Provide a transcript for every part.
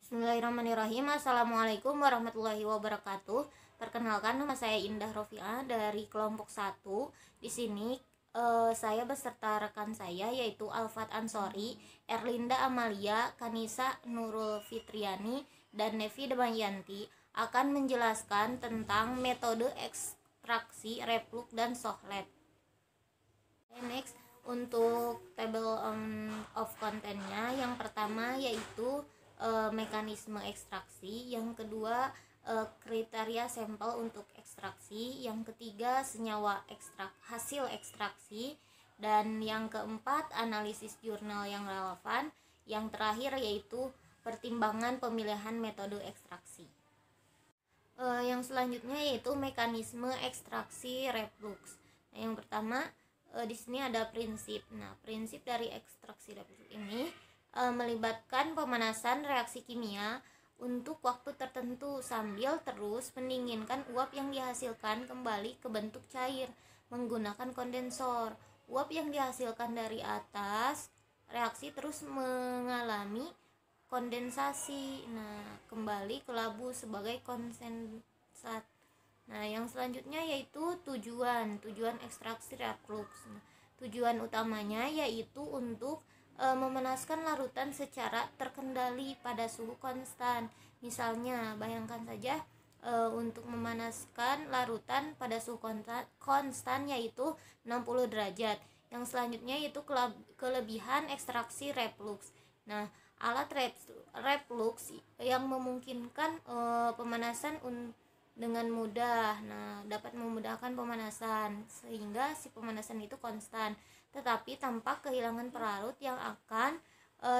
Bismillahirrahmanirrahim. Assalamualaikum warahmatullahi wabarakatuh. Perkenalkan, nama saya Indah Rofiah dari kelompok 1. Di sini saya beserta rekan saya yaitu Alfat Ansori, Erlinda Amalia, Kanisa Nurul Fitriani, dan Nevi Damayanti akan menjelaskan tentang metode ekstraksi, reflux, dan Sohlet. Next, untuk table of contentnya, yang pertama yaitu mekanisme ekstraksi, yang kedua kriteria sampel untuk ekstraksi, yang ketiga senyawa hasil ekstraksi, dan yang keempat analisis jurnal yang relevan, yang terakhir yaitu pertimbangan pemilihan metode ekstraksi. Yang selanjutnya yaitu mekanisme ekstraksi reflux. Nah, yang pertama di sini ada prinsip. Nah, prinsip dari ekstraksi reflux ini melibatkan pemanasan reaksi kimia untuk waktu tertentu sambil terus mendinginkan uap yang dihasilkan kembali ke bentuk cair menggunakan kondensor. Uap yang dihasilkan dari atas reaksi terus mengalami kondensasi, kembali ke labu sebagai kondensat. Nah, yang selanjutnya yaitu tujuan ekstraksi reflux. Tujuan utamanya yaitu untuk memanaskan larutan secara terkendali pada suhu konstan. Misalnya, bayangkan saja untuk memanaskan larutan pada suhu konstan yaitu 60 derajat. Yang selanjutnya yaitu kelebihan ekstraksi reflux. Nah, alat reflux yang memungkinkan pemanasan dengan mudah. Dapat memudahkan pemanasan sehingga si pemanasan itu konstan, tetapi tanpa kehilangan pelarut yang akan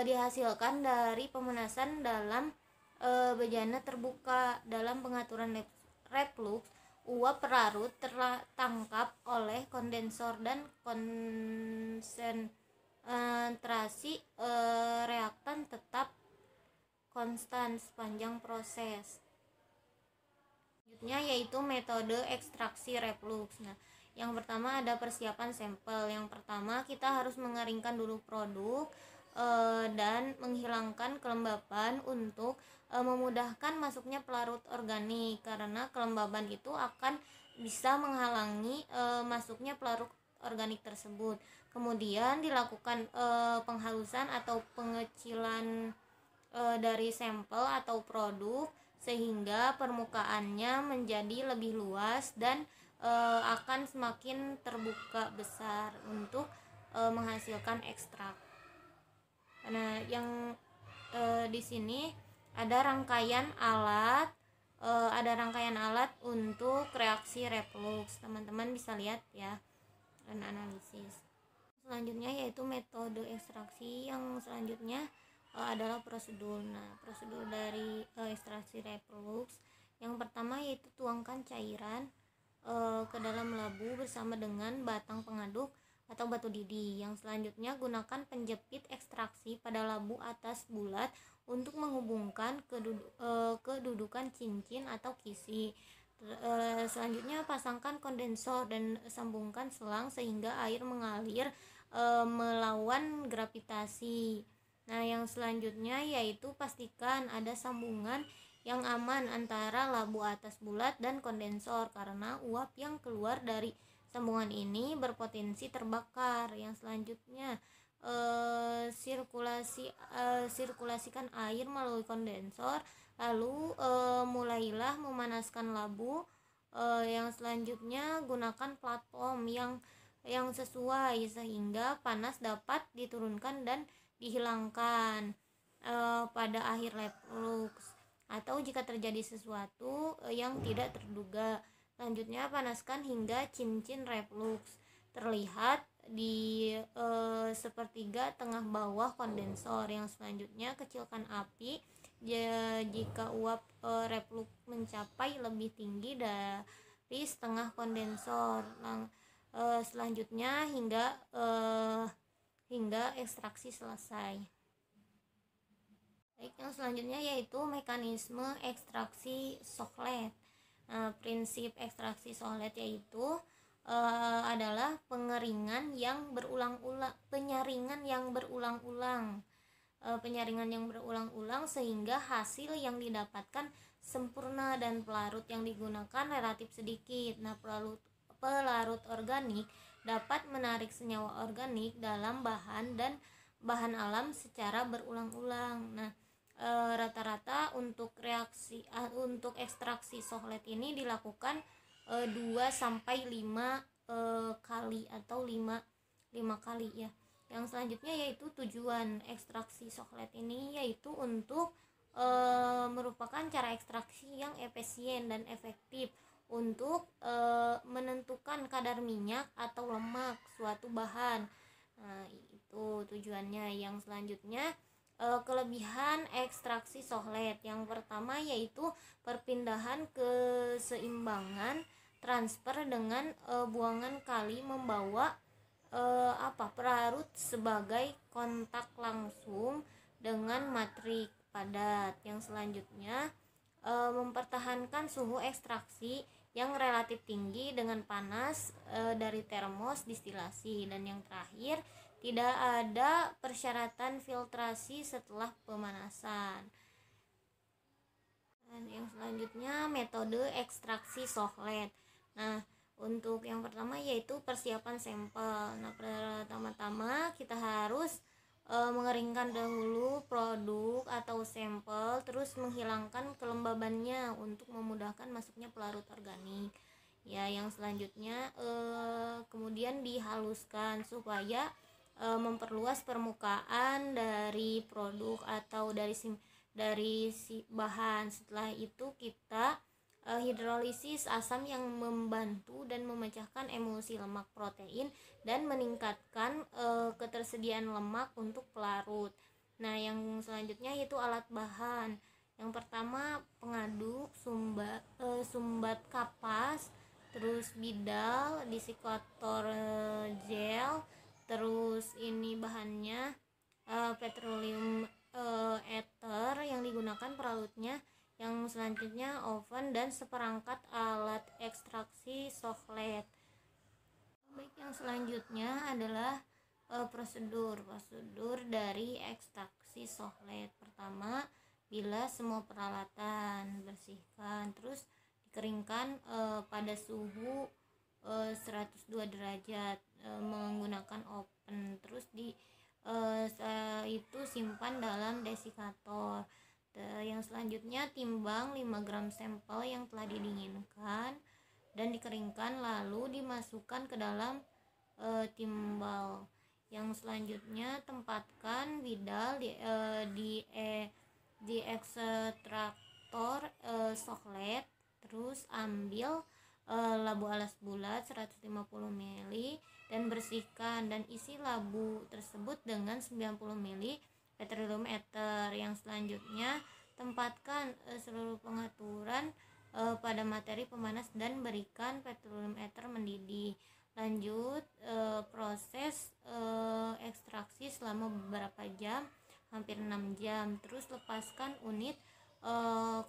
dihasilkan dari pemanasan dalam bejana terbuka. Dalam pengaturan reflux, uap pelarut tertangkap oleh kondensor dan konsentrasi reaktan tetap konstan sepanjang proses. Selanjutnya yaitu metode ekstraksi reflux. Nah, yang pertama ada persiapan sampel. Yang pertama kita harus mengeringkan dulu produk dan menghilangkan kelembaban untuk memudahkan masuknya pelarut organik, karena kelembaban itu akan bisa menghalangi masuknya pelarut organik tersebut. Kemudian dilakukan penghalusan atau pengecilan dari sampel atau produk sehingga permukaannya menjadi lebih luas dan akan semakin terbuka besar untuk menghasilkan ekstrak. Nah, yang di sini ada rangkaian alat untuk reaksi reflux. Teman-teman bisa lihat ya dan analisis. Selanjutnya yaitu metode ekstraksi. Yang selanjutnya adalah prosedur. Nah, prosedur dari ekstraksi reflux yang pertama yaitu tuangkan cairan ke dalam labu bersama dengan batang pengaduk atau batu didih. Yang selanjutnya gunakan penjepit ekstraksi pada labu atas bulat untuk menghubungkan kedudukan cincin atau kisi. Selanjutnya pasangkan kondensor dan sambungkan selang sehingga air mengalir melawan gravitasi. Nah, yang selanjutnya yaitu pastikan ada sambungan yang aman antara labu atas bulat dan kondensor, karena uap yang keluar dari sambungan ini berpotensi terbakar. Yang selanjutnya sirkulasikan air melalui kondensor, lalu mulailah memanaskan labu. Yang selanjutnya gunakan platform yang sesuai sehingga panas dapat diturunkan dan dihilangkan pada akhir reflux, atau jika terjadi sesuatu yang tidak terduga. Selanjutnya panaskan hingga cincin reflux terlihat di sepertiga tengah bawah kondensor. Yang selanjutnya kecilkan api jika uap reflux mencapai lebih tinggi dari setengah kondensor. Selanjutnya hingga ekstraksi selesai. Baik, yang selanjutnya yaitu mekanisme ekstraksi Sohlet. Prinsip ekstraksi Sohlet yaitu adalah penyaringan yang berulang-ulang penyaringan yang berulang-ulang sehingga hasil yang didapatkan sempurna dan pelarut yang digunakan relatif sedikit. Nah, pelarut organik dapat menarik senyawa organik dalam bahan dan bahan alam secara berulang-ulang. Nah, rata-rata untuk ekstraksi sohlet ini dilakukan 2 sampai 5 kali atau 5 kali ya. Yang selanjutnya yaitu tujuan ekstraksi sohlet ini yaitu untuk merupakan cara ekstraksi yang efisien dan efektif untuk menentukan kadar minyak atau lemak suatu bahan. Nah, itu tujuannya. Yang selanjutnya kelebihan ekstraksi sohlet. Yang pertama yaitu perpindahan keseimbangan transfer dengan buangan kali membawa pelarut sebagai kontak langsung dengan matrik padat. Yang selanjutnya mempertahankan suhu ekstraksi yang relatif tinggi dengan panas dari termos distilasi. Dan yang terakhir, tidak ada persyaratan filtrasi setelah pemanasan. Dan yang selanjutnya metode ekstraksi sohlet. Nah, untuk yang pertama yaitu persiapan sampel. Nah, pertama-tama kita harus mengeringkan dahulu produk atau sampel, terus menghilangkan kelembabannya untuk memudahkan masuknya pelarut organik. Ya, yang selanjutnya kemudian dihaluskan supaya memperluas permukaan dari produk atau dari si bahan. Setelah itu kita hidrolisis asam yang membantu dan memecahkan emulsi lemak protein dan meningkatkan ketersediaan lemak untuk pelarut. Nah, yang selanjutnya yaitu alat bahan. Yang pertama pengaduk, sumbat kapas, terus bidal, disikator gel, terus ini bahannya petroleum ether yang digunakan pelarutnya. Yang selanjutnya oven dan seperangkat alat ekstraksi sohlet. Baik, yang selanjutnya adalah prosedur dari ekstraksi sohlet. Pertama, bilas semua peralatan, bersihkan, terus dikeringkan pada suhu 102 derajat menggunakan oven. Terus itu simpan dalam desikator. Yang selanjutnya timbang 5 gram sampel yang telah didinginkan dan dikeringkan lalu dimasukkan ke dalam timbal. Yang selanjutnya tempatkan bidal di ekstraktor sohlet, terus ambil labu alas bulat 150 ml dan bersihkan dan isi labu tersebut dengan 90 ml petroleum ether. Yang selanjutnya tempatkan seluruh pengaturan pada materi pemanas dan berikan petroleum ether mendidih. Lanjut proses ekstraksi selama beberapa jam, hampir 6 jam. Terus lepaskan unit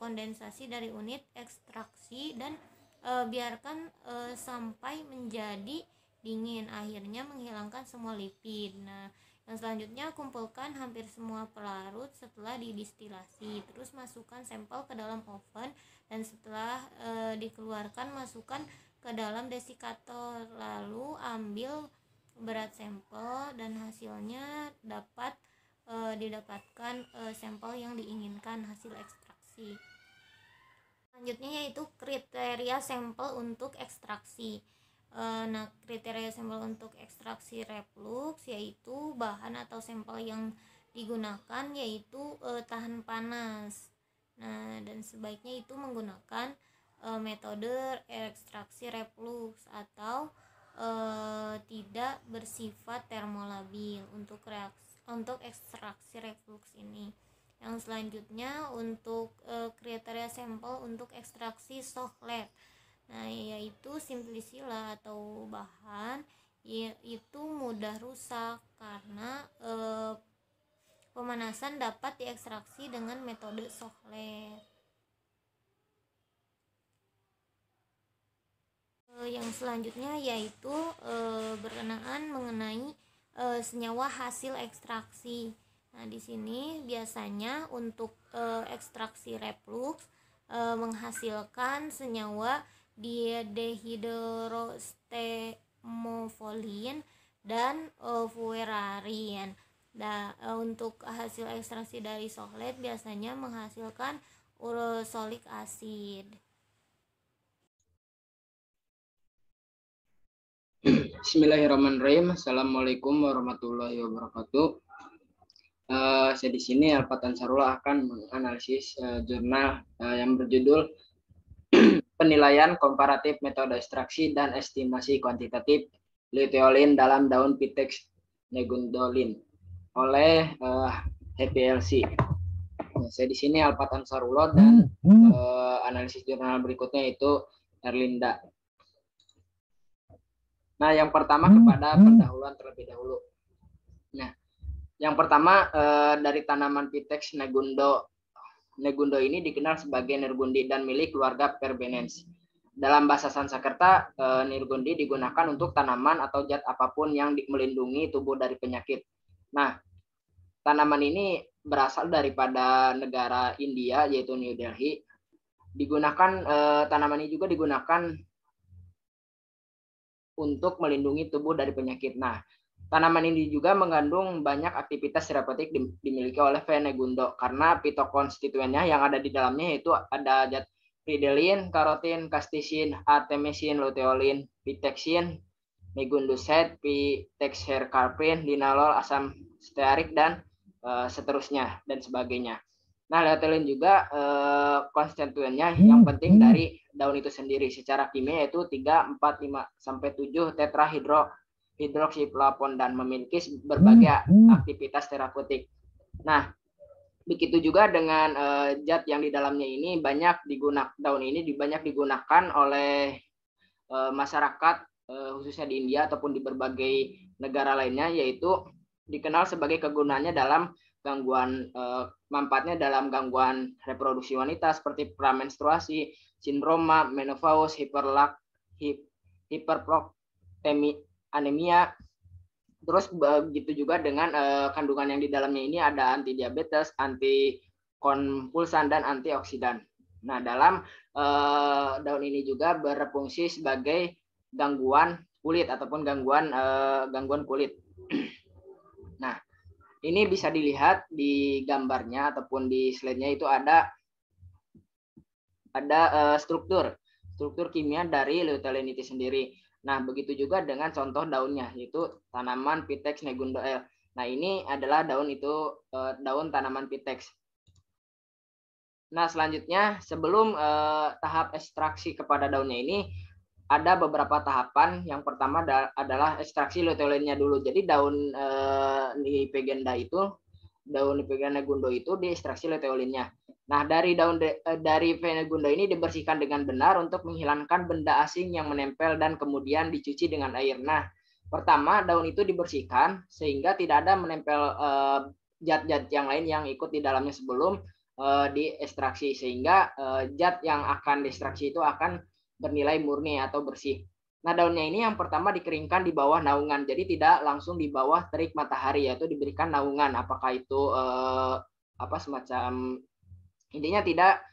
kondensasi dari unit ekstraksi dan biarkan sampai menjadi dingin, akhirnya menghilangkan semua lipid. Nah, yang selanjutnya kumpulkan hampir semua pelarut setelah didistilasi, terus masukkan sampel ke dalam oven dan setelah dikeluarkan masukkan ke dalam desikator, lalu ambil berat sampel dan hasilnya dapat didapatkan sampel yang diinginkan hasil ekstraksi. Selanjutnya yaitu kriteria sampel untuk ekstraksi. Nah, kriteria sampel untuk ekstraksi reflux yaitu bahan atau sampel yang digunakan yaitu tahan panas. Nah, dan sebaiknya itu menggunakan metode ekstraksi reflux atau tidak bersifat termolabil untuk ekstraksi reflux ini. Yang selanjutnya untuk kriteria sampel untuk ekstraksi sohlet. Nah, yaitu simplisila atau bahan itu mudah rusak karena pemanasan dapat diekstraksi dengan metode sohlet. Yang selanjutnya yaitu berkenaan mengenai senyawa hasil ekstraksi. Nah, di sini biasanya untuk ekstraksi reflux menghasilkan senyawa dihidrostemofolin dan fuerarin. Nah, untuk hasil ekstraksi dari soklet biasanya menghasilkan urosolik acid. Bismillahirrahmanirrahim. Assalamualaikum warahmatullahi wabarakatuh. Saya di sini Alfat Ansarullah akan menganalisis jurnal yang berjudul Penilaian Komparatif Metode Ekstraksi dan Estimasi Kuantitatif Luteolin dalam Daun Pitex negundolin oleh HPLC. Saya di sini Alfat Ansarullah dan analisis jurnal berikutnya itu Erlinda. Nah, yang pertama kepada pendahuluan terlebih dahulu. Nah, yang pertama dari tanaman Pitex negundo ini dikenal sebagai Nirgundi dan milik keluarga Verbenens. Dalam bahasa Sanskerta, Nirgundi digunakan untuk tanaman atau zat apapun yang melindungi tubuh dari penyakit. Nah, tanaman ini berasal daripada negara India, yaitu New Delhi. Tanaman ini juga digunakan untuk melindungi tubuh dari penyakit. Nah, tanaman ini juga mengandung banyak aktivitas terapeutik dimiliki oleh V. negundo karena fitokonstituennya yang ada di dalamnya yaitu ada zat fridelin, karotin, kastisin, artemisin, luteolin, pitexin, negunduset, pitexercarpin, linalol, asam stearik dan seterusnya dan sebagainya. Nah, luteolin juga konstituennya yang penting dari daun itu sendiri secara kimia yaitu 3, 4, 5 sampai 7 tetrahidroksiflavon dan memiliki berbagai aktivitas terapeutik. Nah, begitu juga dengan zat yang di dalamnya ini daun ini banyak digunakan oleh masyarakat khususnya di India ataupun di berbagai negara lainnya, yaitu dikenal sebagai kegunaannya dalam manfaatnya dalam gangguan reproduksi wanita seperti pramenstruasi, sindroma, menopause, hiperproktemi-anemia. Terus begitu juga dengan kandungan yang di dalamnya ini ada anti diabetes, anti konvulsan dan antioksidan. Nah, dalam daun ini juga berfungsi sebagai gangguan kulit ataupun gangguan kulit. Nah, ini bisa dilihat di gambarnya ataupun di slide-nya itu ada struktur kimia dari luteolin itu sendiri. Nah, begitu juga dengan contoh daunnya yaitu tanaman Pitex negundo L. Nah, ini adalah daun tanaman Pitex. Nah, selanjutnya sebelum tahap ekstraksi kepada daunnya ini ada beberapa tahapan. Yang pertama adalah ekstraksi luteolinnya dulu. Jadi daun Nipegenda negundo itu diekstraksi luteolinnya. Nah, dari V. negundo ini dibersihkan dengan benar untuk menghilangkan benda asing yang menempel dan kemudian dicuci dengan air. Nah, pertama daun itu dibersihkan sehingga tidak ada menempel zat-zat yang lain yang ikut di dalamnya sebelum diekstraksi, sehingga zat yang akan diekstraksi itu akan bernilai murni atau bersih. Nah, daunnya ini yang pertama dikeringkan di bawah naungan, jadi tidak langsung di bawah terik matahari, yaitu diberikan naungan. Apakah itu semacam intinya tidak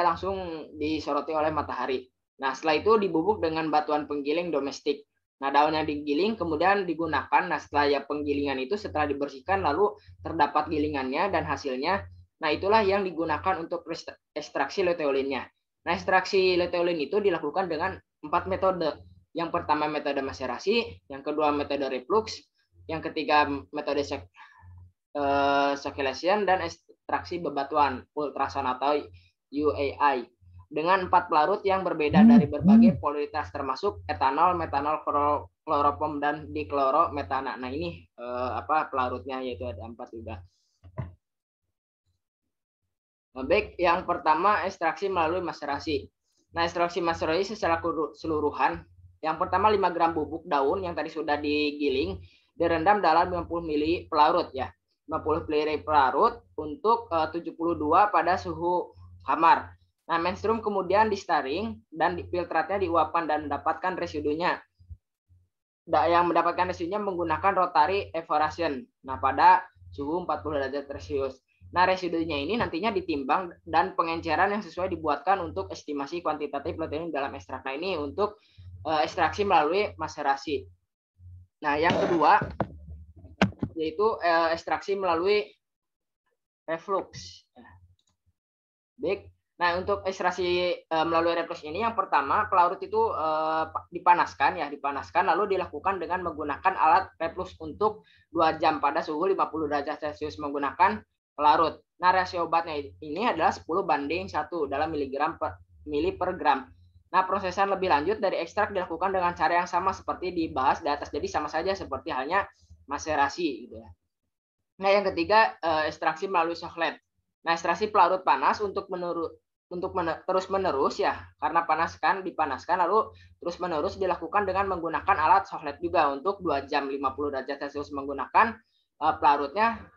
langsung disoroti oleh matahari. Nah, setelah itu dibubuk dengan batuan penggiling domestik. Nah, daun yang digiling kemudian digunakan. Nah, setelah penggilingan itu setelah dibersihkan lalu terdapat gilingannya dan hasilnya. Nah, itulah yang digunakan untuk ekstraksi luteolinnya. Nah, ekstraksi luteolin itu dilakukan dengan 4 metode. Yang pertama metode maserasi, yang kedua metode reflux, yang ketiga metode circulation dan ekstraksi bebatuan ultrasound atau UAI dengan 4 pelarut yang berbeda dari berbagai polaritas termasuk etanol, metanol, kloropom dan diklorometana. Nah, ini pelarutnya yaitu ada 4 juga. Baik, yang pertama ekstraksi melalui maserasi. Nah, ekstraksi maserasi secara keseluruhan, yang pertama 5 gram bubuk daun yang tadi sudah digiling direndam dalam 50 ml pelarut ya. 50 ml pelarut untuk 72 pada suhu kamar. Nah, menstruum kemudian distaring dan filtratnya diuapkan dan mendapatkan residunya. Yang mendapatkan residunya menggunakan rotary evaporation. Nah, pada suhu 40 derajat Celcius. Nah, residunya ini nantinya ditimbang dan pengenceran yang sesuai dibuatkan untuk estimasi kuantitatif luteolin dalam ekstrak. Nah, ini untuk ekstraksi melalui maserasi. Nah, yang kedua yaitu ekstraksi melalui reflux. Baik. Nah, untuk ekstraksi melalui reflux ini yang pertama pelarut itu dipanaskan lalu dilakukan dengan menggunakan alat reflux untuk 2 jam pada suhu 50 derajat Celcius menggunakan pelarut. Nah, rasio obatnya ini adalah 10:1 dalam miligram per mili per gram. Nah, prosesan lebih lanjut dari ekstrak dilakukan dengan cara yang sama seperti dibahas di atas. Jadi sama saja seperti halnya maserasi gitu ya. Nah, yang ketiga ekstraksi melalui soklet. Nah, ekstraksi pelarut panas untuk terus-menerus ya, karena dipanaskan lalu terus-menerus dilakukan dengan menggunakan alat soklet juga untuk 2 jam 50 derajat Celcius menggunakan pelarutnya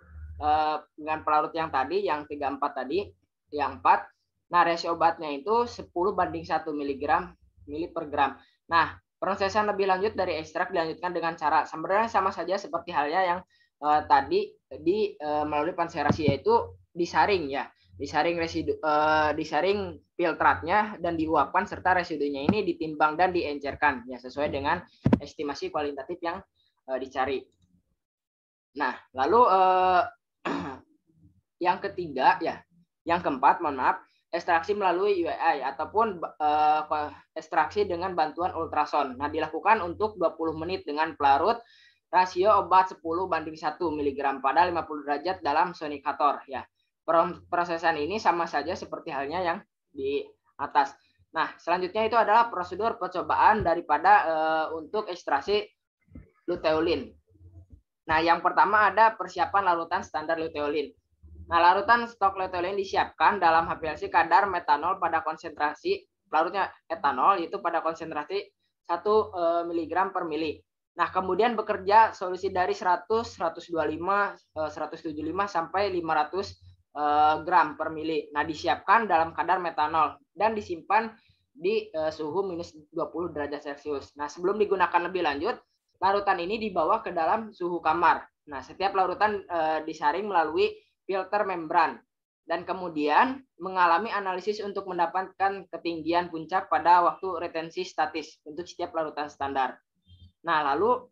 dengan pelarut yang tadi yang 34 tadi, yang 4. Nah, rasio obatnya itu 10:1 mili per gram. Nah, prosesan lebih lanjut dari ekstrak dilanjutkan dengan cara sebenarnya sama saja seperti halnya yang tadi melalui panserasi, yaitu disaring ya. Disaring filtratnya dan diuapkan serta residunya ini ditimbang dan diencerkan ya sesuai dengan estimasi kualitatif yang dicari. Nah, lalu yang ketiga ya, yang keempat mohon maaf, ekstraksi melalui UAI ataupun ekstraksi dengan bantuan ultrason. Nah, dilakukan untuk 20 menit dengan pelarut rasio obat 10:1 mg pada 50 derajat dalam sonikator ya. Prosesan ini sama saja seperti halnya yang di atas. Nah, selanjutnya itu adalah prosedur percobaan daripada untuk ekstraksi luteolin. Nah, yang pertama ada persiapan larutan standar luteolin. Nah, larutan stok luteolin disiapkan dalam HPLC kadar metanol pada konsentrasi larutnya etanol itu pada konsentrasi 1 mg per mili. Nah, kemudian bekerja solusi dari 100, 125, 175 sampai 500 gram per mili. Nah, disiapkan dalam kadar metanol dan disimpan di suhu minus 20 derajat Celcius. Nah, sebelum digunakan lebih lanjut, larutan ini dibawa ke dalam suhu kamar. Nah, setiap larutan disaring melalui filter membran dan kemudian mengalami analisis untuk mendapatkan ketinggian puncak pada waktu retensi statis untuk setiap larutan standar. Nah, lalu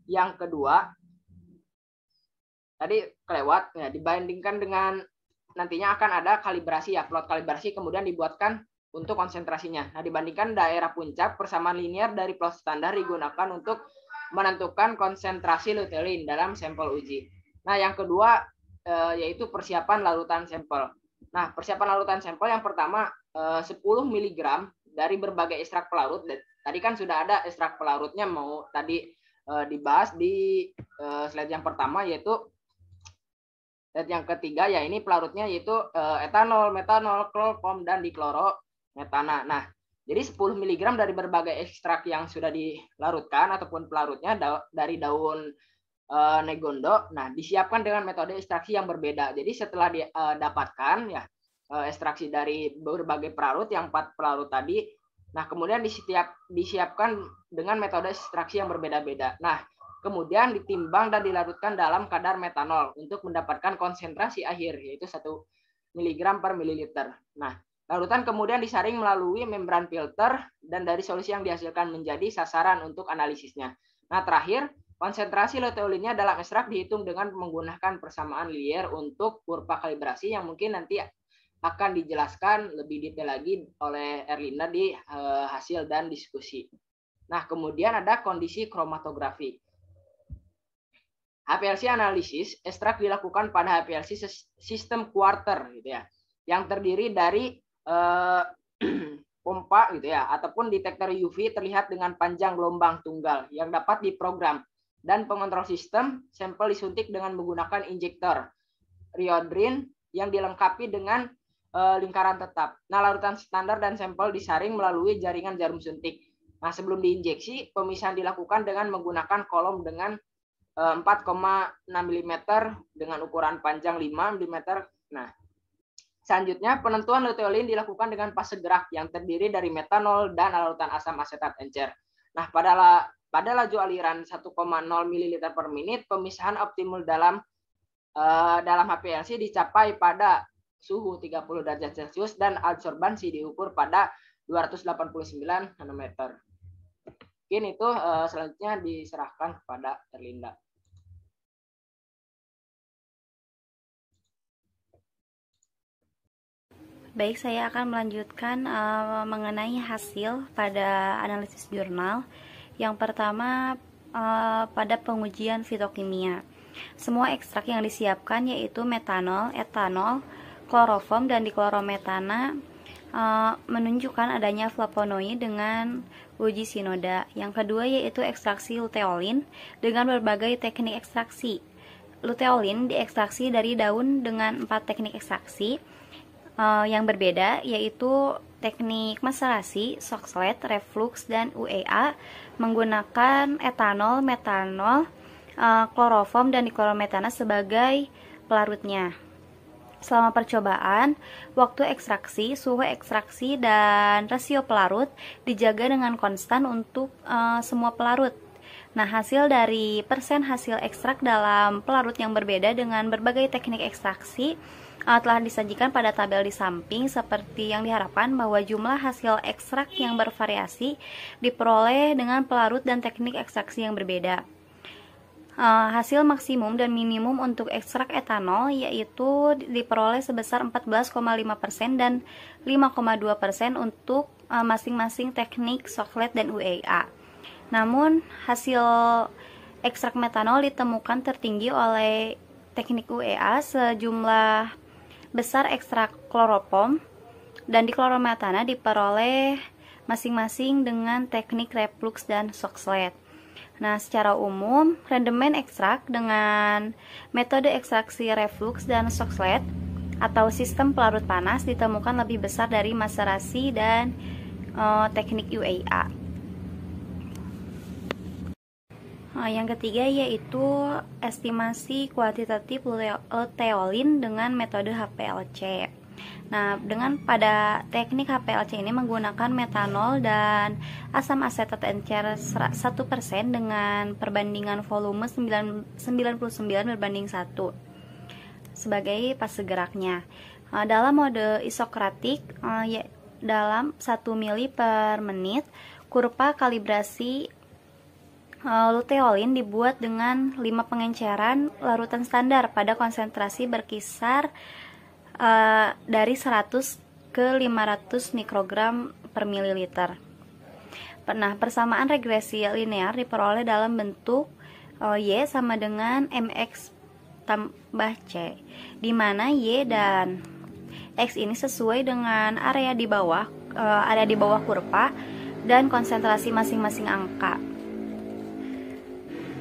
yang kedua tadi kelewat ya, dibandingkan dengan nantinya akan ada kalibrasi ya, plot kalibrasi kemudian dibuatkan untuk konsentrasinya. Nah, dibandingkan daerah puncak, persamaan linear dari plot standar digunakan untuk menentukan konsentrasi luteolin dalam sampel uji. Nah, yang kedua yaitu persiapan larutan sampel. Nah, persiapan larutan sampel yang pertama 10 mg dari berbagai ekstrak pelarut. Tadi kan sudah ada ekstrak pelarutnya mau tadi dibahas di slide yang pertama, yaitu slide yang ketiga ya, ini pelarutnya yaitu etanol, metanol, klorofom dan diklorometana. Nah, jadi 10 mg dari berbagai ekstrak yang sudah dilarutkan ataupun pelarutnya dari daun negondo. Nah, disiapkan dengan metode ekstraksi yang berbeda. Jadi setelah didapatkan ya ekstraksi dari berbagai pelarut, yang 4 pelarut tadi, nah kemudian disiapkan dengan metode ekstraksi yang berbeda-beda. Nah, kemudian ditimbang dan dilarutkan dalam kadar metanol untuk mendapatkan konsentrasi akhir yaitu 1 mg per mililiter. Nah, larutan kemudian disaring melalui membran filter dan dari solusi yang dihasilkan menjadi sasaran untuk analisisnya. Nah, terakhir konsentrasi luteolinnya dalam ekstrak dihitung dengan menggunakan persamaan linear untuk kurva kalibrasi yang mungkin nanti akan dijelaskan lebih detail lagi oleh Erlina di hasil dan diskusi. Nah, kemudian ada kondisi kromatografi. HPLC analisis ekstrak dilakukan pada HPLC sistem quarter gitu ya, yang terdiri dari pompa gitu ya, ataupun detektor UV terlihat dengan panjang gelombang tunggal yang dapat diprogram, dan pengontrol sistem sampel disuntik dengan menggunakan injektor riodrin yang dilengkapi dengan lingkaran tetap. Nah, larutan standar dan sampel disaring melalui jaringan jarum suntik. Nah, sebelum diinjeksi, pemisahan dilakukan dengan menggunakan kolom dengan 4,6 mm dengan ukuran panjang 5 mm. Nah, selanjutnya penentuan luteolin dilakukan dengan fase gerak yang terdiri dari metanol dan larutan asam asetat encer. Nah, pada pada laju aliran 1,0 ml per menit, pemisahan optimal dalam HPLC dicapai pada suhu 30 derajat Celcius dan absorbansi diukur pada 289 nanometer. Mungkin itu selanjutnya diserahkan kepada Erlinda. Baik, saya akan melanjutkan mengenai hasil pada analisis jurnal. Yang pertama, pada pengujian fitokimia. Semua ekstrak yang disiapkan yaitu metanol, etanol, kloroform, dan diklorometana menunjukkan adanya flavonoid dengan uji sinoda. Yang kedua yaitu ekstraksi luteolin dengan berbagai teknik ekstraksi. Luteolin diekstraksi dari daun dengan 4 teknik ekstraksi yang berbeda, yaitu teknik maserasi, Soxhlet, reflux, dan UEA menggunakan etanol, metanol, kloroform, dan diklorometana sebagai pelarutnya. Selama percobaan, waktu ekstraksi, suhu ekstraksi, dan rasio pelarut dijaga dengan konstan untuk semua pelarut. Nah, hasil dari persen hasil ekstrak dalam pelarut yang berbeda dengan berbagai teknik ekstraksi telah disajikan pada tabel di samping, seperti yang diharapkan bahwa jumlah hasil ekstrak yang bervariasi diperoleh dengan pelarut dan teknik ekstraksi yang berbeda. Hasil maksimum dan minimum untuk ekstrak etanol yaitu diperoleh sebesar 14,5% dan 5,2% untuk masing-masing teknik Soxhlet dan UEA. Namun hasil ekstrak metanol ditemukan tertinggi oleh teknik UEA sejumlah besar ekstrak kloroform dan diklorometana diperoleh masing-masing dengan teknik reflux dan Soxhlet. Nah, secara umum, rendemen ekstrak dengan metode ekstraksi reflux dan Soxhlet atau sistem pelarut panas ditemukan lebih besar dari maserasi dan teknik UEA. Yang ketiga yaitu estimasi kuantitatif luteolin dengan metode HPLC. Nah, pada teknik HPLC ini menggunakan metanol dan asam asetat encer 1% dengan perbandingan volume 99 berbanding 1 sebagai fase geraknya. Dalam mode isokratik, dalam 1 mili per menit, kurva kalibrasi luteolin dibuat dengan 5 pengenceran larutan standar pada konsentrasi berkisar dari 100 ke 500 mikrogram per mililiter. Nah, persamaan regresi linear diperoleh dalam bentuk Y sama dengan MX tambah C, di mana Y dan X ini sesuai dengan area di bawah kurva dan konsentrasi masing-masing angka.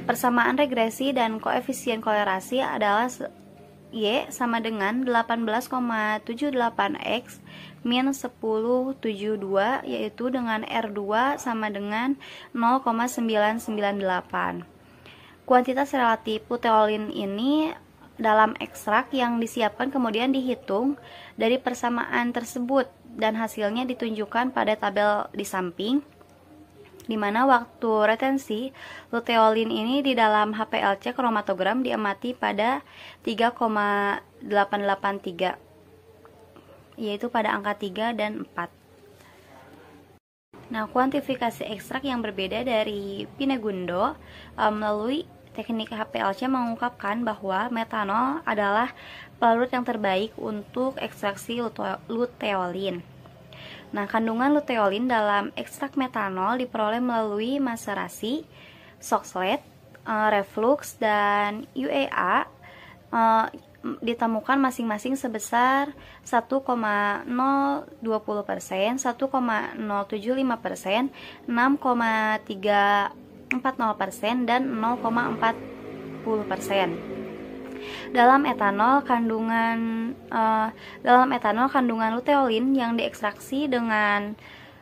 Persamaan regresi dan koefisien kolerasi adalah Y sama dengan 18,78X min 1072, yaitu dengan R2 sama dengan 0,998. Kuantitas relatif luteolin ini dalam ekstrak yang disiapkan kemudian dihitung dari persamaan tersebut dan hasilnya ditunjukkan pada tabel di samping, di mana waktu retensi luteolin ini di dalam HPLC kromatogram diamati pada 3,883, yaitu pada angka 3 dan 4. Nah, kuantifikasi ekstrak yang berbeda dari Pinegundo melalui teknik HPLC mengungkapkan bahwa metanol adalah pelarut yang terbaik untuk ekstraksi luteolin. Nah, kandungan luteolin dalam ekstrak metanol diperoleh melalui maserasi, Soxhlet, reflux, dan UEA ditemukan masing-masing sebesar 1,020%, 1,075%, 6,340%, dan 0,40%. Dalam etanol kandungan luteolin yang diekstraksi dengan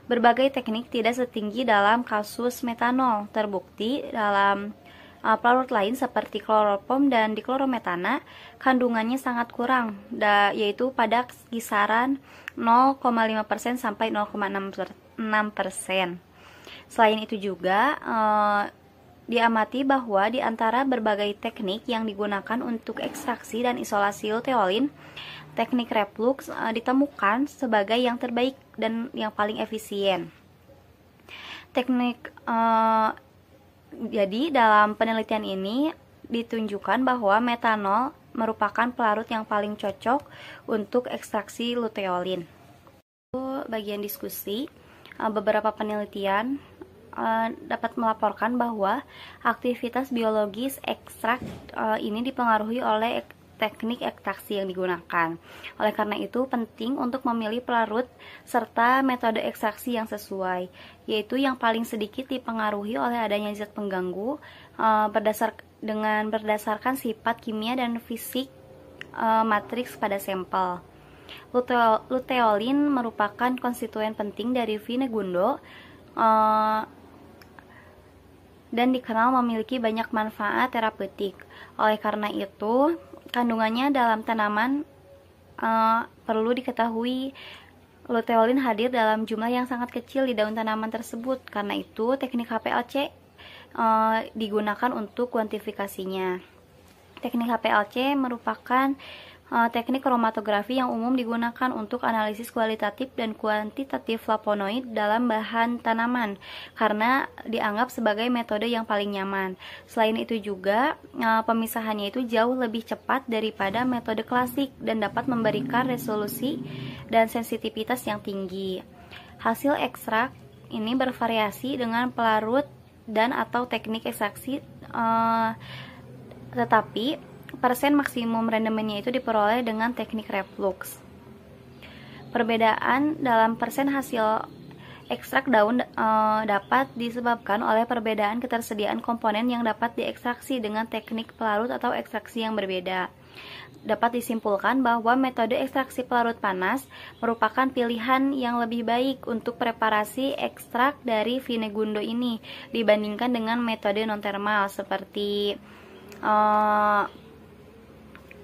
berbagai teknik tidak setinggi dalam kasus metanol. Terbukti dalam pelarut lain seperti kloroform dan diklorometana kandungannya sangat kurang, yaitu pada kisaran 0,5% sampai 0,6%. Selain itu juga diamati bahwa di antara berbagai teknik yang digunakan untuk ekstraksi dan isolasi luteolin, teknik reflux ditemukan sebagai yang terbaik dan yang paling efisien. Jadi dalam penelitian ini ditunjukkan bahwa metanol merupakan pelarut yang paling cocok untuk ekstraksi luteolin. Bagian diskusi, beberapa penelitian dapat melaporkan bahwa aktivitas biologis ekstrak ini dipengaruhi oleh teknik ekstraksi yang digunakan. Oleh karena itu, penting untuk memilih pelarut serta metode ekstraksi yang sesuai, yaitu yang paling sedikit dipengaruhi oleh adanya zat pengganggu berdasarkan sifat kimia dan fisik matriks pada sampel. Luteolin merupakan konstituen penting dari V. negundo dan dikenal memiliki banyak manfaat terapeutik. Oleh karena itu, kandungannya dalam tanaman perlu diketahui. Luteolin hadir dalam jumlah yang sangat kecil di daun tanaman tersebut. Karena itu, teknik HPLC digunakan untuk kuantifikasinya. Teknik HPLC merupakan teknik kromatografi yang umum digunakan untuk analisis kualitatif dan kuantitatif flavonoid dalam bahan tanaman karena dianggap sebagai metode yang paling nyaman. Selain itu juga pemisahannya itu jauh lebih cepat daripada metode klasik dan dapat memberikan resolusi dan sensitivitas yang tinggi. Hasil ekstrak ini bervariasi dengan pelarut dan atau teknik ekstraksi, tetapi persen maksimum rendemennya itu diperoleh dengan teknik reflux. Perbedaan dalam persen hasil ekstrak daun dapat disebabkan oleh perbedaan ketersediaan komponen yang dapat diekstraksi dengan teknik pelarut atau ekstraksi yang berbeda. Dapat disimpulkan bahwa metode ekstraksi pelarut panas merupakan pilihan yang lebih baik untuk preparasi ekstrak dari V. negundo ini dibandingkan dengan metode non-termal seperti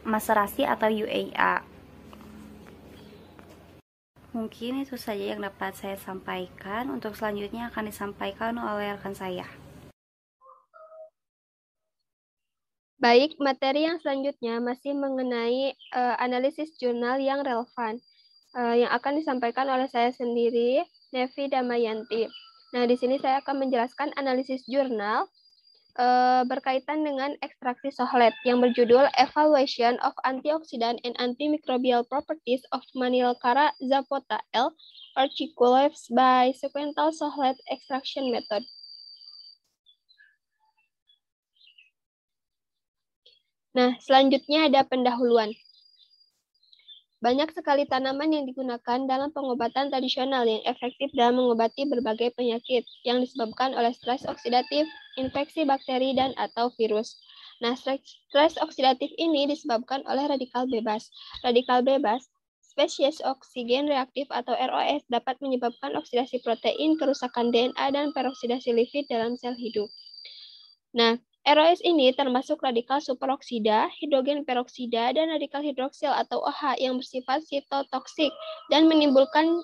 maserasi atau UAA. Mungkin itu saja yang dapat saya sampaikan. Untuk selanjutnya akan disampaikan oleh rekan saya. Baik, materi yang selanjutnya masih mengenai analisis jurnal yang relevan yang akan disampaikan oleh saya sendiri, Nevi Damayanti. Nah, di sini saya akan menjelaskan analisis jurnal berkaitan dengan ekstraksi sohlet yang berjudul Evaluation of Antioxidant and Antimicrobial Properties of Manilkara zapota L. Orchiculus by Sequential Sohlet Extraction Method. Nah, selanjutnya ada pendahuluan. Banyak sekali tanaman yang digunakan dalam pengobatan tradisional yang efektif dalam mengobati berbagai penyakit yang disebabkan oleh stres oksidatif, infeksi bakteri, dan atau virus. Nah, stres oksidatif ini disebabkan oleh radikal bebas. Radikal bebas, spesies oksigen reaktif atau ROS, dapat menyebabkan oksidasi protein, kerusakan DNA, dan peroksidasi lipid dalam sel hidup. Nah, ROS ini termasuk radikal superoksida, hidrogen peroksida, dan radikal hidroksil atau OH yang bersifat sitotoksik dan menimbulkan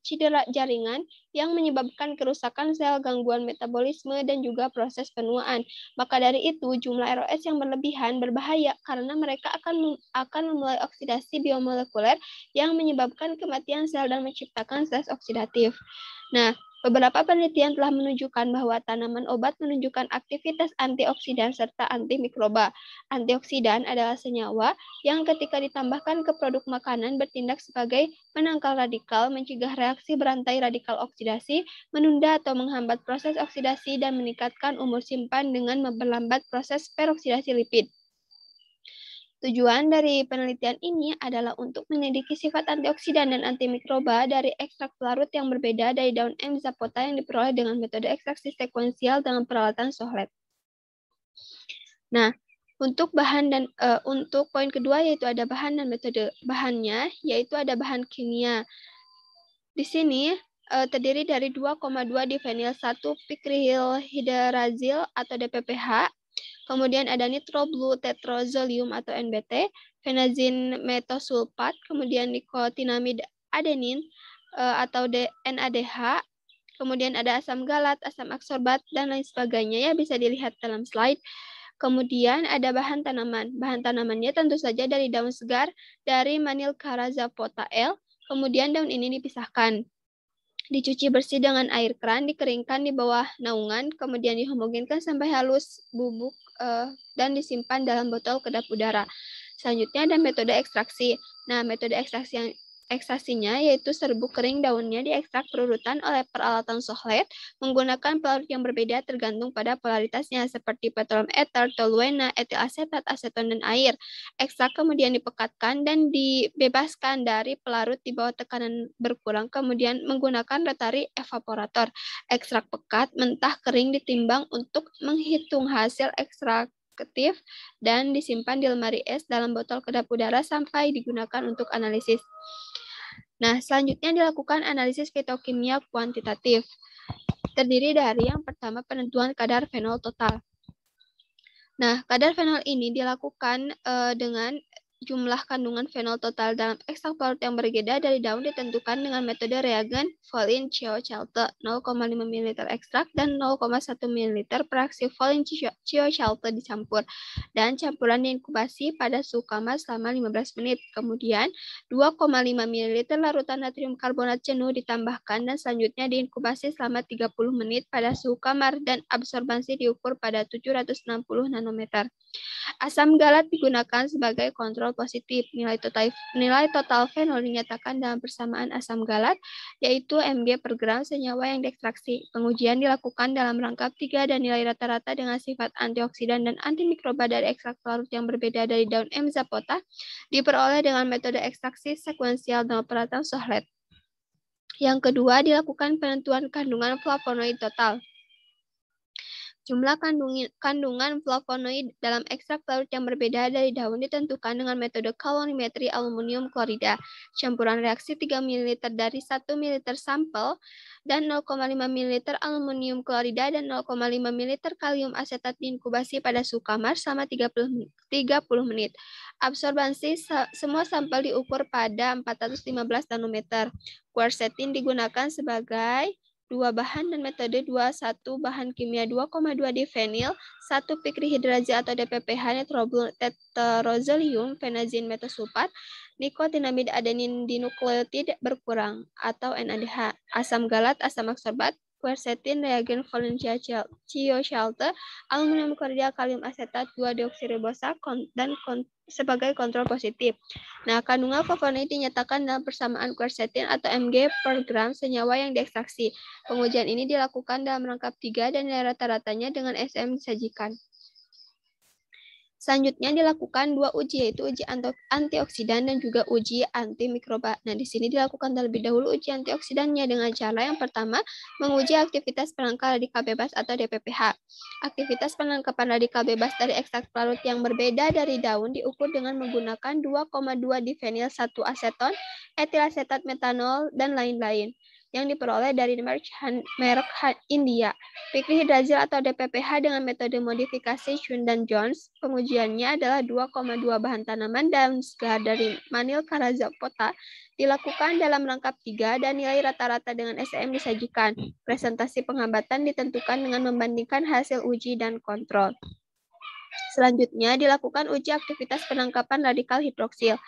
cedera jaringan yang menyebabkan kerusakan sel, gangguan metabolisme, dan juga proses penuaan. Maka dari itu, jumlah ROS yang berlebihan berbahaya karena mereka akan memulai oksidasi biomolekuler yang menyebabkan kematian sel dan menciptakan stres oksidatif. Nah, beberapa penelitian telah menunjukkan bahwa tanaman obat menunjukkan aktivitas antioksidan serta antimikroba. Antioksidan adalah senyawa yang ketika ditambahkan ke produk makanan bertindak sebagai penangkal radikal, mencegah reaksi berantai radikal oksidasi, menunda atau menghambat proses oksidasi, dan meningkatkan umur simpan dengan memperlambat proses peroksidasi lipid. Tujuan dari penelitian ini adalah untuk menyelidiki sifat antioksidan dan antimikroba dari ekstrak pelarut yang berbeda dari daun M. zapota yang diperoleh dengan metode ekstraksi sekuensial dengan peralatan sohlet. Nah, untuk untuk poin kedua yaitu ada bahan dan metode. Bahannya yaitu ada bahan kimia. Di sini terdiri dari 2,2 diphenyl 1 pikrihidrazil atau DPPH. Kemudian ada nitroblu-tetrozolium atau NBT, fenazin metosulfat, kemudian nikotinamid adenin atau NADH, kemudian ada asam galat, asam aksorbat, dan lain sebagainya ya, bisa dilihat dalam slide. Kemudian ada bahan tanaman. Bahan tanamannya tentu saja dari daun segar, dari Manilkara zapota L. Kemudian daun ini dipisahkan. Dicuci bersih dengan air keran, dikeringkan di bawah naungan, kemudian dihomogenkan sampai halus bubuk dan disimpan dalam botol kedap udara. Selanjutnya ada metode ekstraksi. Nah, metode ekstraksinya yaitu serbuk kering daunnya diekstrak berurutan oleh peralatan sohlet menggunakan pelarut yang berbeda tergantung pada polaritasnya seperti petroleum ether, toluena, etil asetat, aseton, dan air. Ekstrak kemudian dipekatkan dan dibebaskan dari pelarut di bawah tekanan berkurang kemudian menggunakan rotary evaporator. Ekstrak pekat, mentah, kering ditimbang untuk menghitung hasil ekstraktif dan disimpan di lemari es dalam botol kedap udara sampai digunakan untuk analisis. Nah, selanjutnya dilakukan analisis fitokimia kuantitatif. Terdiri dari yang pertama penentuan kadar fenol total. Nah, kadar fenol ini dilakukan dengan jumlah kandungan fenol total dalam ekstrak pelarut yang berbeda dari daun ditentukan dengan metode reagen Volin-Chioschalte 0,5 ml ekstrak dan 0,1 ml fraksi Volin-Chioschalte dicampur dan campuran diinkubasi pada suhu kamar selama 15 menit. Kemudian 2,5 ml larutan natrium karbonat jenuh ditambahkan dan selanjutnya diinkubasi selama 30 menit pada suhu kamar dan absorbansi diukur pada 760 nanometer. Asam galat digunakan sebagai kontrol positif. Nilai total fenol dinyatakan dalam persamaan asam galat, yaitu mg per gram senyawa yang diekstraksi. Pengujian dilakukan dalam rangkap 3 dan nilai rata-rata dengan sifat antioksidan dan antimikroba dari ekstrak pelarut yang berbeda dari daun M. zapota diperoleh dengan metode ekstraksi sekuensial dengan peralatan sohlet. Yang kedua, dilakukan penentuan kandungan flavonoid total. Jumlah kandungan flavonoid dalam ekstrak pelarut yang berbeda dari daun ditentukan dengan metode kalorimetri aluminium klorida. Campuran reaksi 3 ml dari 1 ml sampel dan 0,5 ml aluminium klorida dan 0,5 ml kalium asetat diinkubasi pada suhu kamar selama 30 menit. Absorbansi semua sampel diukur pada 415 nanometer. Quercetin digunakan sebagai 2 bahan dan metode 21 bahan kimia 2,2 difenil, 1 pikrihidrazia atau DPPH tetrozolium fenazin metosulfat, nikotinamid adenin dinukleotida berkurang atau NADH, asam galat, asam aksorbat, quercetin, reagen Volin-Chioschalte, aluminium klorida, kalium asetat, 2-deoksiribosa dan sebagai kontrol positif. Nah, kandungan flavonoid dinyatakan dalam persamaan quercetin atau mg per gram senyawa yang diekstraksi. Pengujian ini dilakukan dalam rangkap 3 dan nilai rata-ratanya dengan SM disajikan. Selanjutnya dilakukan 2 uji, yaitu uji antioksidan dan juga uji antimikroba. Nah, di sini dilakukan terlebih dahulu uji antioksidannya dengan cara yang pertama, menguji aktivitas penangkal radikal bebas atau DPPH. Aktivitas penangkapan radikal bebas dari ekstrak pelarut yang berbeda dari daun diukur dengan menggunakan 2,2 difenil 1 aseton, etil asetat metanol, dan lain-lain yang diperoleh dari merek India. Pikrihidrazil atau DPPH dengan metode modifikasi Chun dan Jones. Pengujiannya adalah 2,2 bahan tanaman daun segar dari Manilkara zapota dilakukan dalam rangkap 3 dan nilai rata-rata dengan SM disajikan. Presentasi penghambatan ditentukan dengan membandingkan hasil uji dan kontrol. Selanjutnya dilakukan uji aktivitas penangkapan radikal hidroksil.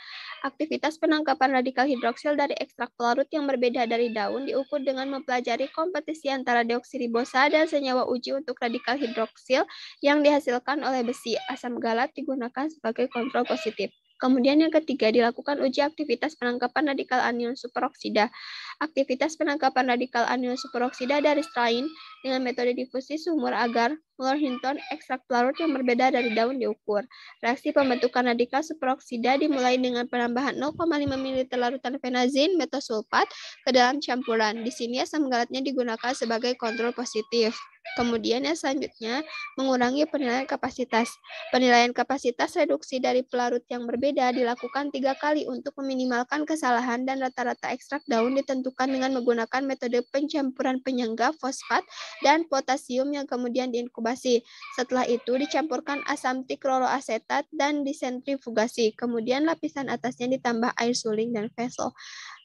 Aktivitas penangkapan radikal hidroksil dari ekstrak pelarut yang berbeda dari daun diukur dengan mempelajari kompetisi antara deoksiribosa dan senyawa uji untuk radikal hidroksil yang dihasilkan oleh besi. Asam galat digunakan sebagai kontrol positif. Kemudian yang ketiga dilakukan uji aktivitas penangkapan radikal anion superoksida. Aktivitas penangkapan radikal anion superoksida dari strain dengan metode difusi sumur agar Moore-Hinton ekstrak pelarut yang berbeda dari daun diukur. Reaksi pembentukan radikal superoksida dimulai dengan penambahan 0,5 ml larutan fenazin metosulfat ke dalam campuran. Di sini asam galatnya digunakan sebagai kontrol positif. Kemudian yang selanjutnya mengurangi penilaian kapasitas. Penilaian kapasitas reduksi dari pelarut yang berbeda dilakukan 3 kali untuk meminimalkan kesalahan dan rata-rata ekstrak daun ditentukan dengan menggunakan metode pencampuran penyangga fosfat dan potasium yang kemudian diinkubasi. Setelah itu dicampurkan asam tikroloasetat dan disentrifugasi. Kemudian lapisan atasnya ditambah air suling dan vesel.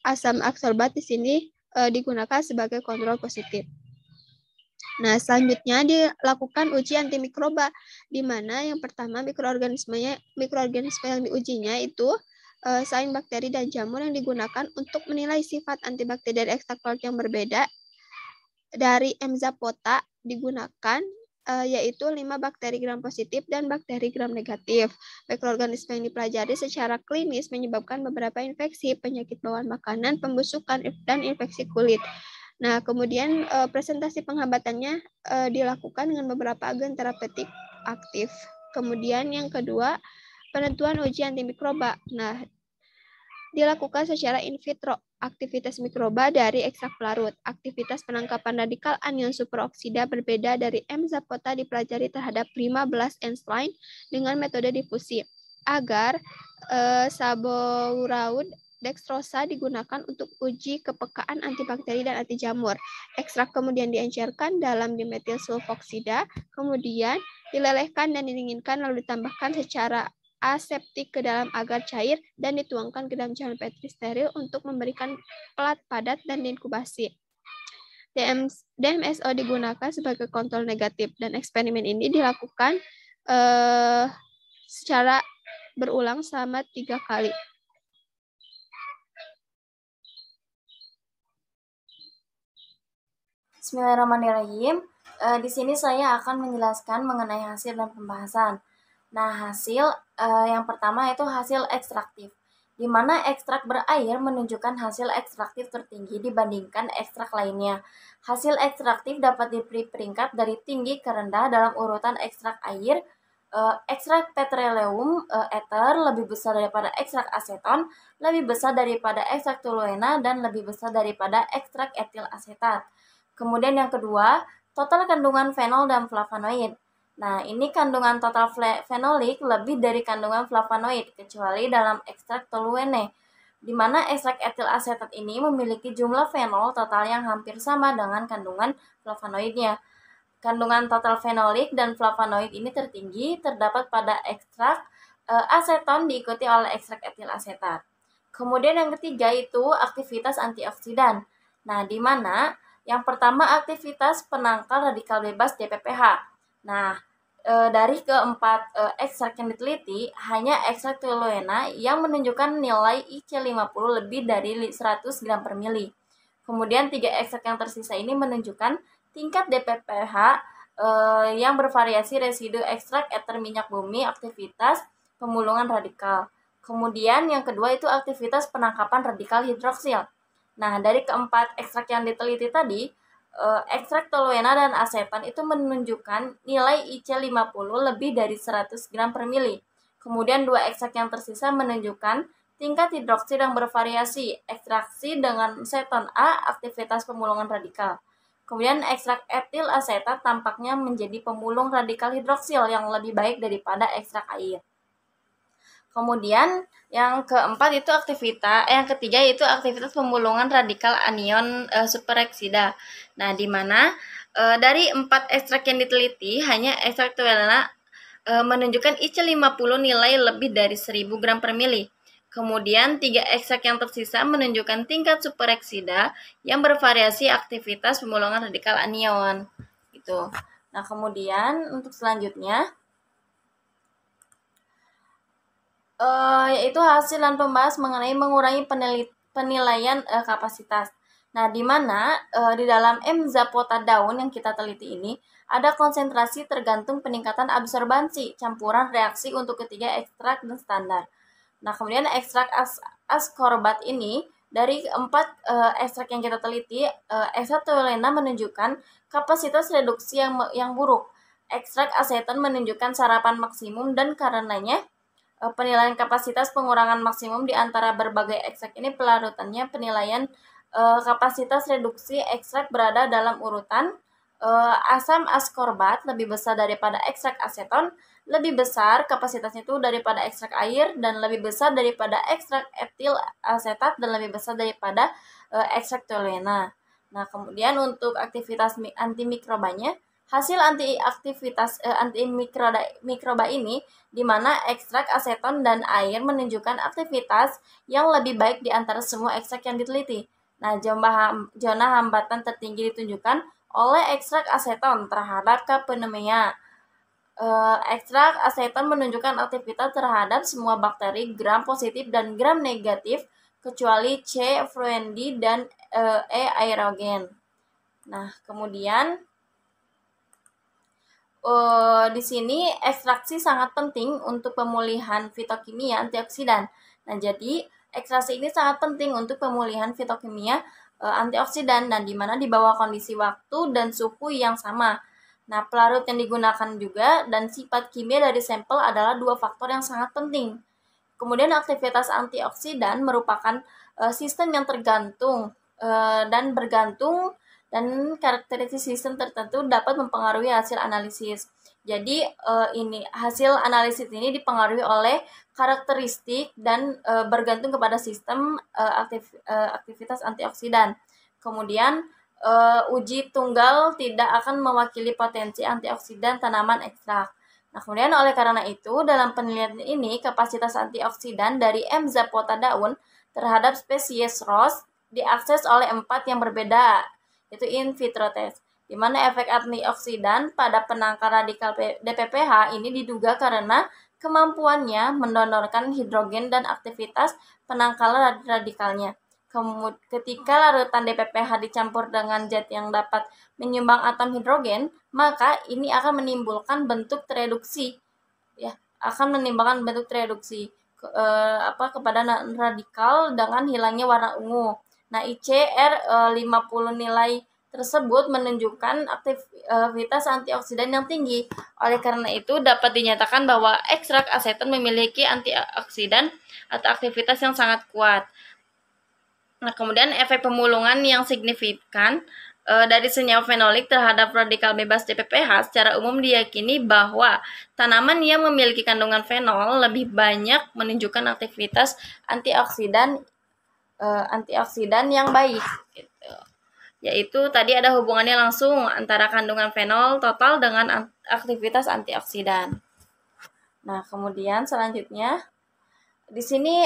Asam aksorbat di sini digunakan sebagai kontrol positif. Nah, selanjutnya dilakukan uji antimikroba, di mana yang pertama mikroorganisme yang diujinya itu selain bakteri dan jamur yang digunakan untuk menilai sifat antibakteri dari ekstrak pelaut yang berbeda dari Enzapota digunakan yaitu 5 bakteri gram positif dan bakteri gram negatif. Mikroorganisme yang dipelajari secara klinis menyebabkan beberapa infeksi, penyakit bawaan makanan, pembusukan, dan infeksi kulit. Nah, kemudian presentasi penghambatannya dilakukan dengan beberapa agen terapeutik aktif. Kemudian yang kedua, penentuan uji antimikroba. Nah, dilakukan secara in vitro. Aktivitas mikroba dari ekstrak pelarut. Aktivitas penangkapan radikal anion superoksida berbeda dari Enzapota dipelajari terhadap 15 ensline dengan metode difusi. Agar Sabouraud dextrosa digunakan untuk uji kepekaan antibakteri dan anti jamur. Ekstrak kemudian diencerkan dalam dimetil sulfoksida, kemudian dilelehkan dan didinginkan lalu ditambahkan secara aseptik ke dalam agar cair dan dituangkan ke dalam cairan petri steril untuk memberikan pelat padat dan diinkubasi. DMSO digunakan sebagai kontrol negatif dan eksperimen ini dilakukan secara berulang selama 3 kali. Bismillahirrahmanirrahim. Di sini saya akan menjelaskan mengenai hasil dan pembahasan. Nah, hasil yang pertama itu hasil ekstraktif, di mana ekstrak berair menunjukkan hasil ekstraktif tertinggi dibandingkan ekstrak lainnya. Hasil ekstraktif dapat diberi peringkat dari tinggi ke rendah dalam urutan ekstrak air. Ekstrak petroleum ether lebih besar daripada ekstrak aseton, lebih besar daripada ekstrak toluena, dan lebih besar daripada ekstrak etil asetat. Kemudian yang kedua, total kandungan fenol dan flavonoid. Nah, ini kandungan total fenolik lebih dari kandungan flavonoid, kecuali dalam ekstrak toluene, di mana ekstrak etil asetat ini memiliki jumlah fenol total yang hampir sama dengan kandungan flavonoidnya. Kandungan total fenolik dan flavonoid ini tertinggi terdapat pada ekstrak aseton diikuti oleh ekstrak etil asetat. Kemudian yang ketiga itu aktivitas antioksidan. Nah, di mana yang pertama aktivitas penangkal radikal bebas DPPH. Nah, dari keempat ekstrak yang diteliti, hanya ekstrak toluena yang menunjukkan nilai IC50 lebih dari 100 gram per mili. Kemudian 3 ekstrak yang tersisa ini menunjukkan tingkat DPPH yang bervariasi residu ekstrak ether minyak bumi, aktivitas pemulungan radikal. Kemudian yang kedua itu aktivitas penangkapan radikal hidroksil. Nah, dari keempat ekstrak yang diteliti tadi, ekstrak toluena dan aseton itu menunjukkan nilai IC50 lebih dari 100 gram per mili. Kemudian 2 ekstrak yang tersisa menunjukkan tingkat hidroksil yang bervariasi, ekstraksi dengan seton A, aktivitas pemulungan radikal. Kemudian ekstrak etil asetat tampaknya menjadi pemulung radikal hidroksil yang lebih baik daripada ekstrak air. Kemudian yang keempat itu yang ketiga itu aktivitas pemulungan radikal anion superoksida. Nah, di mana dari 4 ekstrak yang diteliti hanya ekstrak toluena menunjukkan IC50 nilai lebih dari 1000 gram per mili. Kemudian 3 ekstrak yang tersisa menunjukkan tingkat superoksida yang bervariasi aktivitas pemulungan radikal anion. Gitu. Nah, kemudian untuk selanjutnya yaitu hasil dan pembahas mengenai mengurangi penilaian kapasitas. Nah, di mana di dalam Enzapota daun yang kita teliti ini ada konsentrasi tergantung peningkatan absorbansi campuran reaksi untuk ketiga ekstrak dan standar. Nah, kemudian ekstrak ascorbat ini dari 4 ekstrak yang kita teliti, ekstrak toluena menunjukkan kapasitas reduksi yang buruk. Ekstrak aseton menunjukkan sarapan maksimum dan karenanya penilaian kapasitas pengurangan maksimum di antara berbagai ekstrak ini pelarutannya penilaian kapasitas reduksi ekstrak berada dalam urutan asam ascorbat lebih besar daripada ekstrak aseton, lebih besar kapasitasnya itu daripada ekstrak air, dan lebih besar daripada ekstrak etil asetat, dan lebih besar daripada ekstrak toluena. Nah, kemudian untuk aktivitas antimikrobanya, hasil antimikroba ini di mana ekstrak aseton dan air menunjukkan aktivitas yang lebih baik di antara semua ekstrak yang diteliti. Nah, zona hambatan tertinggi ditunjukkan oleh ekstrak aseton terhadap K-pneumonia. Ekstrak aseton menunjukkan aktivitas terhadap semua bakteri gram positif dan gram negatif kecuali C. fluendi dan E. aerogen. Nah, kemudian di sini ekstraksi sangat penting untuk pemulihan fitokimia antioksidan. Nah, jadi ekstraksi ini sangat penting untuk pemulihan fitokimia antioksidan dan di mana di bawah kondisi waktu dan suhu yang sama. Nah, pelarut yang digunakan juga dan sifat kimia dari sampel adalah dua faktor yang sangat penting. Kemudian aktivitas antioksidan merupakan sistem yang tergantung dan bergantung dan karakteristik sistem tertentu dapat mempengaruhi hasil analisis. Jadi ini hasil analisis ini dipengaruhi oleh karakteristik dan bergantung kepada sistem aktivitas antioksidan. Kemudian uji tunggal tidak akan mewakili potensi antioksidan tanaman ekstrak. Nah, kemudian oleh karena itu, dalam penelitian ini, kapasitas antioksidan dari M. zapota daun terhadap spesies rose diakses oleh 4 yang berbeda, yaitu in vitro test, di mana efek antioksidan pada penangkal radikal DPPH ini diduga karena kemampuannya mendonorkan hidrogen dan aktivitas penangkalan radikalnya. Ketika larutan DPPH dicampur dengan zat yang dapat menyumbang atom hidrogen, maka ini akan menimbulkan bentuk tereduksi, ya, kepada radikal dengan hilangnya warna ungu. Nah, ICR 50 nilai tersebut menunjukkan aktivitas antioksidan yang tinggi. Oleh karena itu, dapat dinyatakan bahwa ekstrak aseton memiliki antioksidan atau aktivitas yang sangat kuat. Nah, kemudian efek pemulungan yang signifikan dari senyawa fenolik terhadap radikal bebas DPPH secara umum diyakini bahwa tanaman yang memiliki kandungan fenol lebih banyak menunjukkan aktivitas antioksidan yang baik, gitu. Yaitu tadi ada hubungannya langsung antara kandungan fenol total dengan aktivitas antioksidan. Nah, kemudian selanjutnya di sini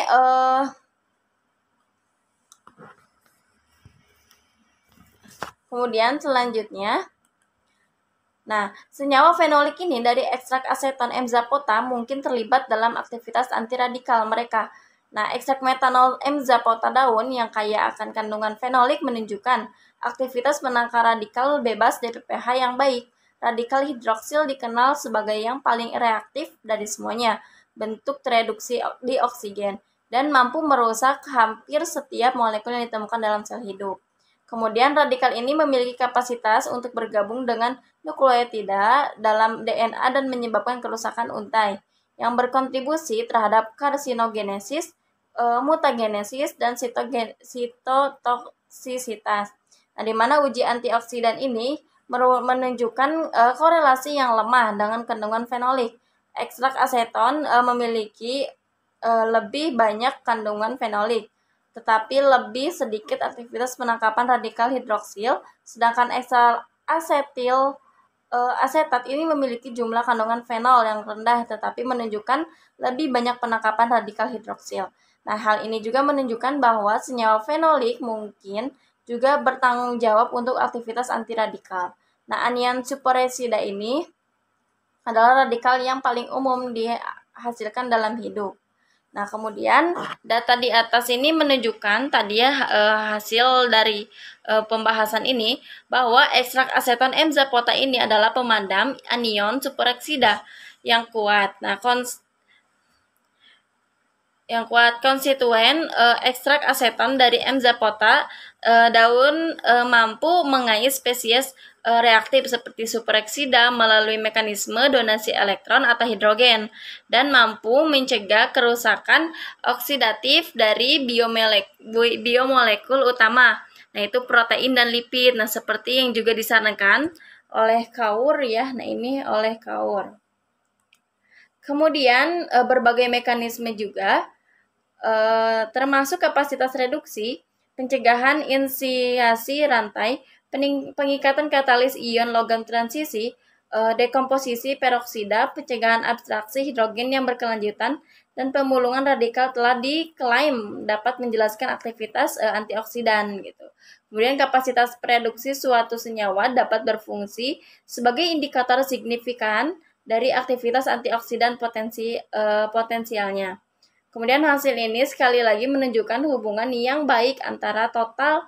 nah, senyawa fenolik ini dari ekstrak aseton M. zapota mungkin terlibat dalam aktivitas antiradikal mereka. Nah, ekstrak metanol M. zapota daun yang kaya akan kandungan fenolik menunjukkan aktivitas penangkal radikal bebas DPPH yang baik. Radikal hidroksil dikenal sebagai yang paling reaktif dari semuanya, bentuk tereduksi di oksigen, dan mampu merusak hampir setiap molekul yang ditemukan dalam sel hidup. Kemudian radikal ini memiliki kapasitas untuk bergabung dengan nukleotida dalam DNA dan menyebabkan kerusakan untai yang berkontribusi terhadap karsinogenesis, mutagenesis, dan sitotoksisitas. Nah, di mana uji antioksidan ini menunjukkan korelasi yang lemah dengan kandungan fenolik. Ekstrak aseton memiliki lebih banyak kandungan fenolik, tetapi lebih sedikit aktivitas penangkapan radikal hidroksil, sedangkan ekstrak asetat ini memiliki jumlah kandungan fenol yang rendah, tetapi menunjukkan lebih banyak penangkapan radikal hidroksil. Nah, hal ini juga menunjukkan bahwa senyawa fenolik mungkin juga bertanggung jawab untuk aktivitas antiradikal. Nah, anion superoksida ini adalah radikal yang paling umum dihasilkan dalam hidup. Nah, kemudian data di atas ini menunjukkan tadi ya hasil dari pembahasan ini bahwa ekstrak aseton M. zapota ini adalah pemadam anion superoksida yang kuat. Nah, konstituen ekstrak aseton dari M. zapota daun mampu mengais spesies reaktif seperti superoksida melalui mekanisme donasi elektron atau hidrogen dan mampu mencegah kerusakan oksidatif dari biomolekul utama, nah itu protein dan lipid. Nah, seperti yang juga disarankan oleh Kaur ya. Nah, ini oleh Kaur. Kemudian berbagai mekanisme juga termasuk kapasitas reduksi, pencegahan inisiasi rantai, pengikatan katalis ion logam transisi, dekomposisi peroksida, pencegahan abstraksi hidrogen yang berkelanjutan, dan pemulungan radikal telah diklaim dapat menjelaskan aktivitas antioksidan gitu. Kemudian kapasitas produksi suatu senyawa dapat berfungsi sebagai indikator signifikan dari aktivitas antioksidan potensialnya. Kemudian hasil ini sekali lagi menunjukkan hubungan yang baik antara total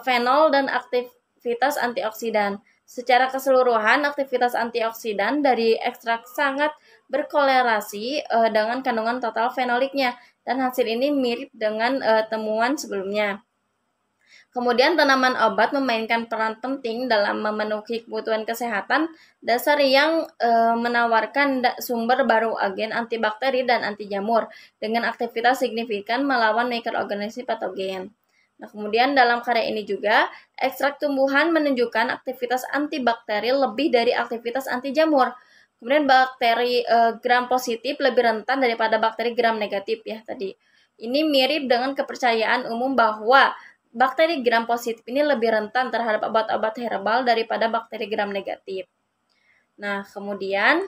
fenol dan aktivitas antioksidan. Secara keseluruhan, aktivitas antioksidan dari ekstrak sangat berkolerasi dengan kandungan total fenoliknya, dan hasil ini mirip dengan temuan sebelumnya. Kemudian tanaman obat memainkan peran penting dalam memenuhi kebutuhan kesehatan dasar yang menawarkan sumber baru agen antibakteri dan anti jamur dengan aktivitas signifikan melawan mikroorganisme patogen. Nah, kemudian dalam karya ini juga ekstrak tumbuhan menunjukkan aktivitas antibakteri lebih dari aktivitas anti jamur. Kemudian bakteri gram positif lebih rentan daripada bakteri gram negatif ya tadi. Ini mirip dengan kepercayaan umum bahwa bakteri gram positif ini lebih rentan terhadap obat-obat herbal daripada bakteri gram negatif. Nah, kemudian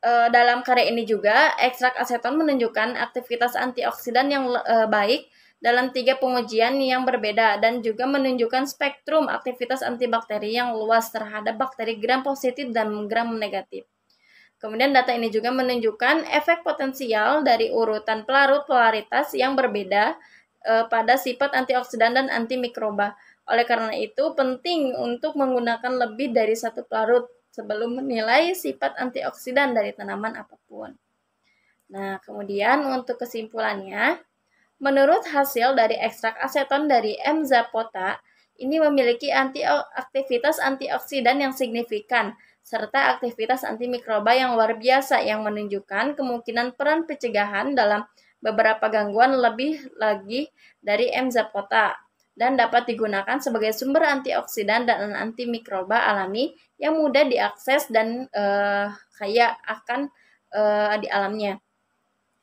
dalam karya ini juga ekstrak aseton menunjukkan aktivitas antioksidan yang baik dalam 3 pengujian yang berbeda dan juga menunjukkan spektrum aktivitas antibakteri yang luas terhadap bakteri gram positif dan gram negatif. Kemudian data ini juga menunjukkan efek potensial dari urutan pelarut polaritas yang berbeda pada sifat antioksidan dan antimikroba. Oleh karena itu, penting untuk menggunakan lebih dari satu pelarut sebelum menilai sifat antioksidan dari tanaman apapun. Nah, kemudian untuk kesimpulannya, menurut hasil dari ekstrak aseton dari M. zapota, ini memiliki aktivitas antioksidan yang signifikan, serta aktivitas antimikroba yang luar biasa yang menunjukkan kemungkinan peran pencegahan dalam beberapa gangguan lebih lagi dari M. zapota dan dapat digunakan sebagai sumber antioksidan dan antimikroba alami yang mudah diakses dan kaya akan di alamnya.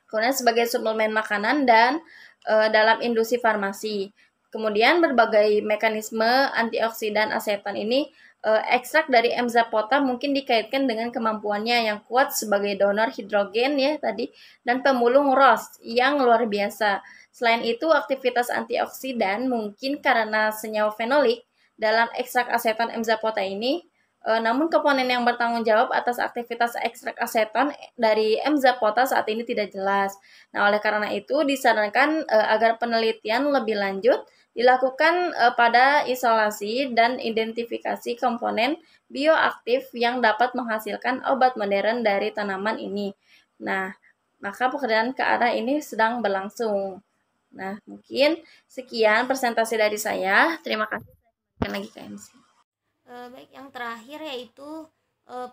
Kemudian sebagai suplemen makanan dan dalam industri farmasi. Kemudian berbagai mekanisme antioksidan aseton ini ekstrak dari M. zapota mungkin dikaitkan dengan kemampuannya yang kuat sebagai donor hidrogen ya tadi dan pemulung ROS yang luar biasa. Selain itu, aktivitas antioksidan mungkin karena senyawa fenolik dalam ekstrak aseton M. zapota ini, namun komponen yang bertanggung jawab atas aktivitas ekstrak aseton dari M. zapota saat ini tidak jelas. Nah, oleh karena itu disarankan agar penelitian lebih lanjut dilakukan pada isolasi dan identifikasi komponen bioaktif yang dapat menghasilkan obat modern dari tanaman ini. Nah, maka pekerjaan ke arah ini sedang berlangsung. Nah, mungkin sekian presentasi dari saya. Terima kasih. Kembalikan lagi ke MC. Baik, yang terakhir yaitu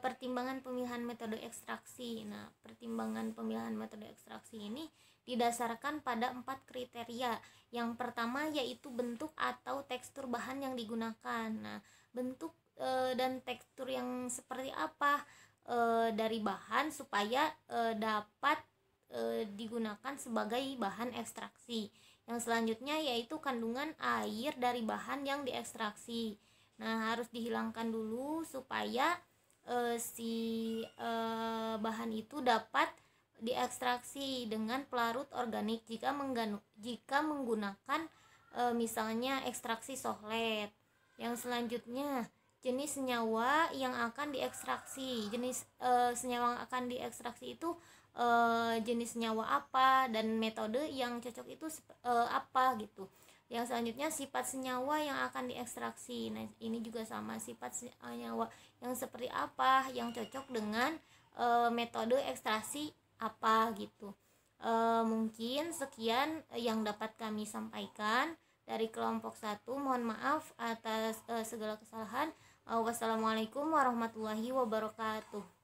pertimbangan pemilihan metode ekstraksi. Nah, pertimbangan pemilihan metode ekstraksi ini didasarkan pada 4 kriteria. Yang pertama yaitu bentuk atau tekstur bahan yang digunakan. Nah, bentuk dan tekstur yang seperti apa dari bahan supaya dapat digunakan sebagai bahan ekstraksi. Yang selanjutnya yaitu kandungan air dari bahan yang diekstraksi. Nah, harus dihilangkan dulu supaya bahan itu dapat diekstraksi dengan pelarut organik jika menggunakan misalnya ekstraksi sohlet. Yang selanjutnya jenis senyawa yang akan diekstraksi. Jenis senyawa yang akan diekstraksi itu jenis senyawa apa dan metode yang cocok itu apa gitu. Yang selanjutnya sifat senyawa yang akan diekstraksi. Nah, ini juga sama, sifat senyawa yang seperti apa yang cocok dengan metode ekstraksi apa gitu. Mungkin sekian yang dapat kami sampaikan dari kelompok 1. Mohon maaf atas segala kesalahan. Wassalamualaikum warahmatullahi wabarakatuh.